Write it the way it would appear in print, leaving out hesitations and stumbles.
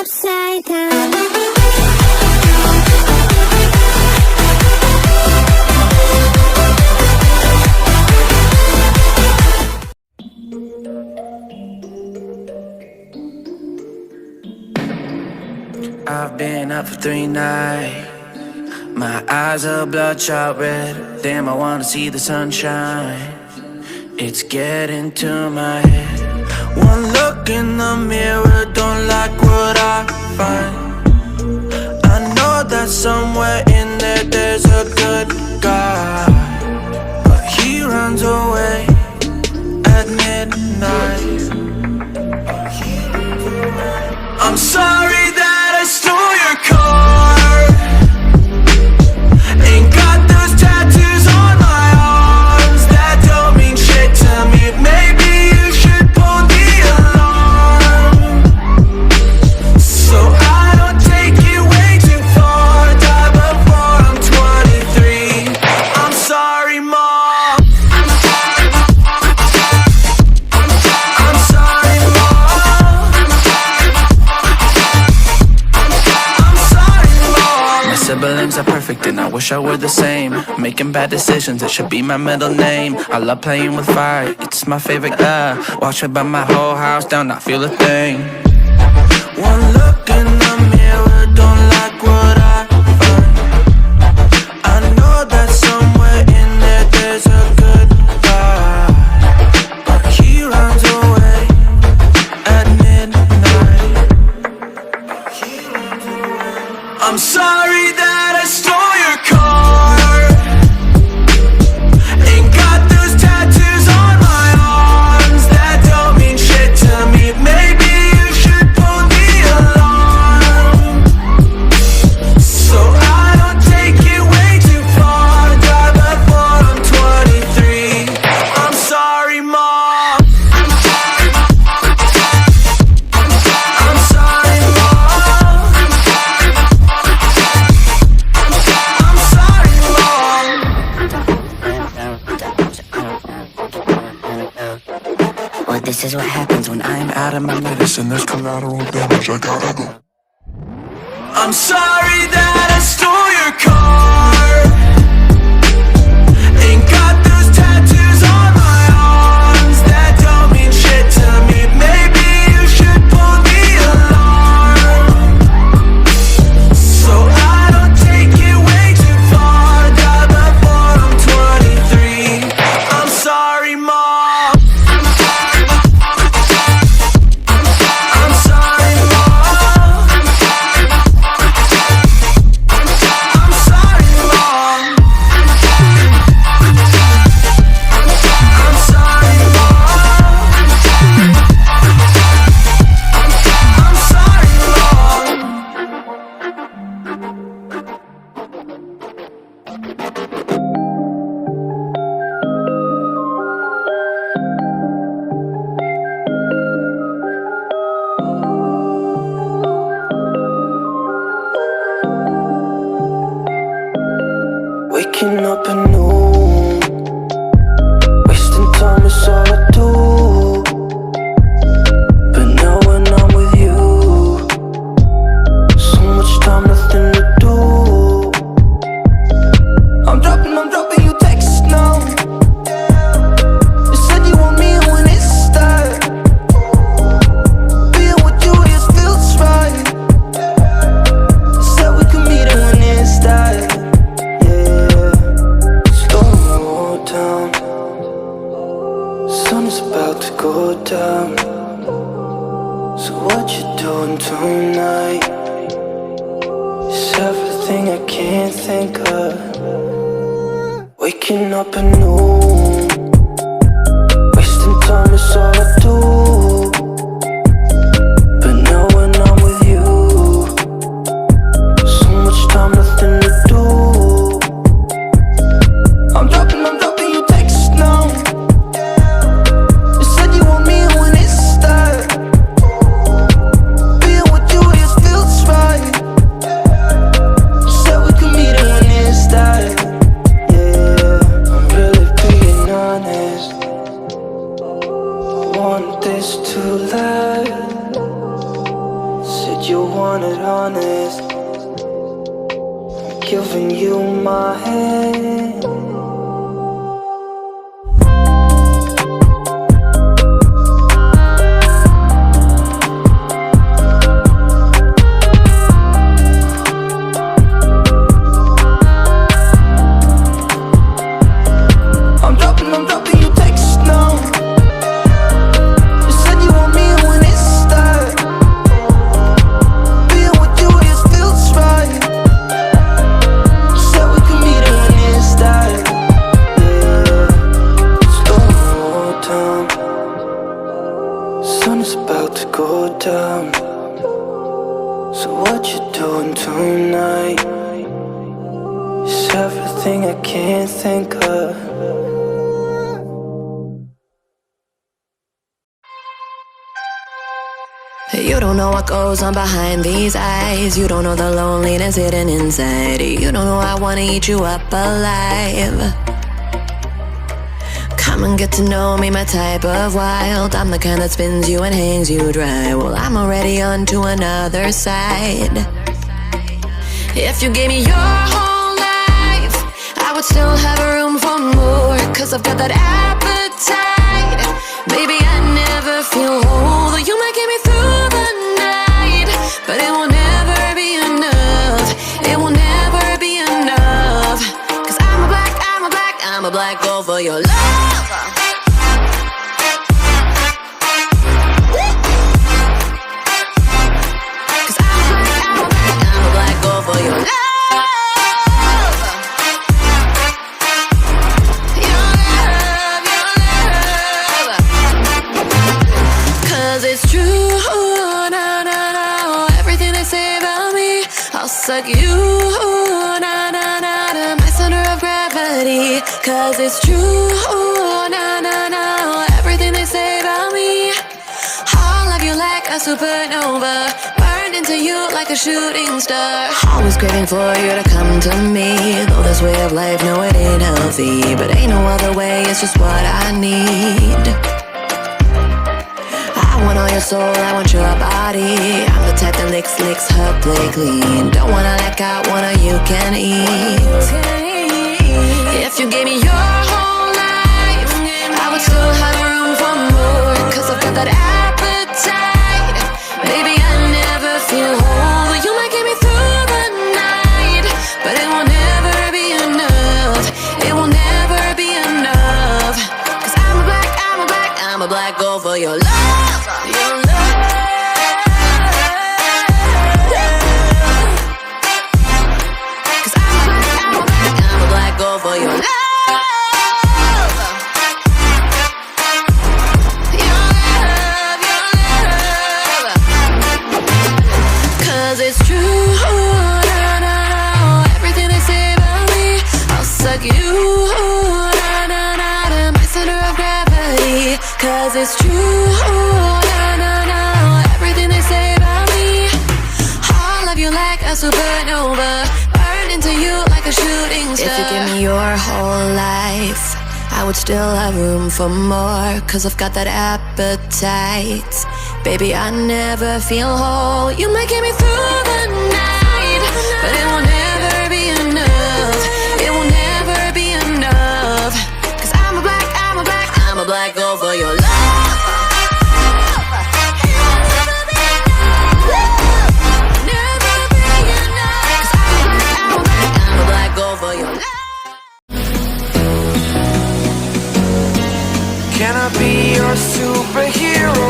upside down. I've been up for 3 nights. My eyes are bloodshot red. Damn, I wanna see the sunshine. It's getting to my head. One look in the mirror, don't like what I find. I know that somewhere in there there's a good guy, but he runs away at midnight. I'm sorry that I stole your car. Ain't got those tattoos on my arms that don't mean shit to me. Maybe you should pull the alarm, so I don't take it way too far. Die before I'm 23. I'm sorry, Mom. I'm sorry, Mom. I'm sorry, Mom. My siblings are perfect and I wish I were the same. Making bad decisions, it should be my middle name. I love playing with fire, it's my favorite. Watch me burn my whole house down, not feel a thing. One look in the mirror, don't like what I find. I know that somewhere in there there's a good guy, but he runs away at midnight. I'm sorry that I stole your car. Ain't got those tattoos on my arms that don't mean shit to me. Maybe you should pull the alarm, so I don't take it way too far. Die before I'm 23. I'm sorry, Mom. I'm sorry, Mom. I'm sorry, Mom. Well, this is what happens when I'm out of my medicine. There's collateral damage, I gotta go. I'm sorry that I stole your car. Ain't got those tattoos on my arms that don't mean shit to me. Maybe you should pull the alarm, so I don't take it way too far. Die before I'm 23. I'm sorry, Mom. I'm sorry, Mom. I'm sorry, Mom. I'm sorry, Mom. I'm sorry, Mom. Waking up anew, wasting time is all I do. But now when I'm with you, so much time, nothing to do. I'm dropping you texts now. You said you want me when it's that. Being with you, it feels right. You said we could meet it when it's that. Slow down, sun is about to go down. So what you doing tonight? It's everything I can't think of. Waking up anew, wasting time is all I do. But now when I'm with you, so much time, nothing to do. I'm dropping you texts now. You said you want me when it's that. Being with you, it feels right. You said we could meet it when it's that. Yeah, I'm really being you want it honest. I'm giving you my hand. I'm dropping you texts now. You said you want me when it starts. Being with you, it feels right. You said we could meet it when it starts. Yeah, slow down. Sun is about to go down. So what you doing tonight? It's everything I can't think of. You don't know what goes on behind these eyes. You don't know the loneliness hidden inside. You don't know I wanna eat you up alive. Come and get to know me, my type of wild. I'm the kind that spins you and hangs you dry. Well, I'm already on to another side. If you gave me your whole life, I would still have room for more. Cause I've got that appetite. Baby, I never feel whole. Though you might get me through the night, but it will never be enough. It will never be enough. Cause I'm a black girl for your love. Cause I'm a black girl for your love. It's true, no, no, no. Everything they say about me, I'll suck you, no, no, no, to my center of gravity. Cause it's true, no, no, no. Everything they say about me, I'll love you like a supernova, burned into you like a shooting star. Always craving for you to come to me. Though this way of life, no, it ain't healthy, but ain't no other way, it's just what I need. I want all your soul, I want your body. I'm the type that licks her play clean. Don't wanna let go, one of you can eat. If you gave me your whole life, I would still have room for more. Cause I've got that appetite. Baby, I never feel whole. You might get me through the night, but it will never be enough. It will never be enough. Cause I'm a black girl for your love. Your love. Cause I'm a black girl for your love. Your love, your love. Cause it's true, no, no, no. Everything they say about me, I'll suck you, no, no, no, to my center of gravity. Cause it's true, no, no, no. Everything they say about me, I'll love you like a supernova, burn into you like a shooting star. If you give me your whole life, I would still have room for more. Cause I've got that appetite. Baby, I never feel whole. You might get me through the night, but it will never be enough. It will never be enough. Cause I'm a black girl for your love. Never be enough. Cause I'm a black girl for your love. Can I be your superhero?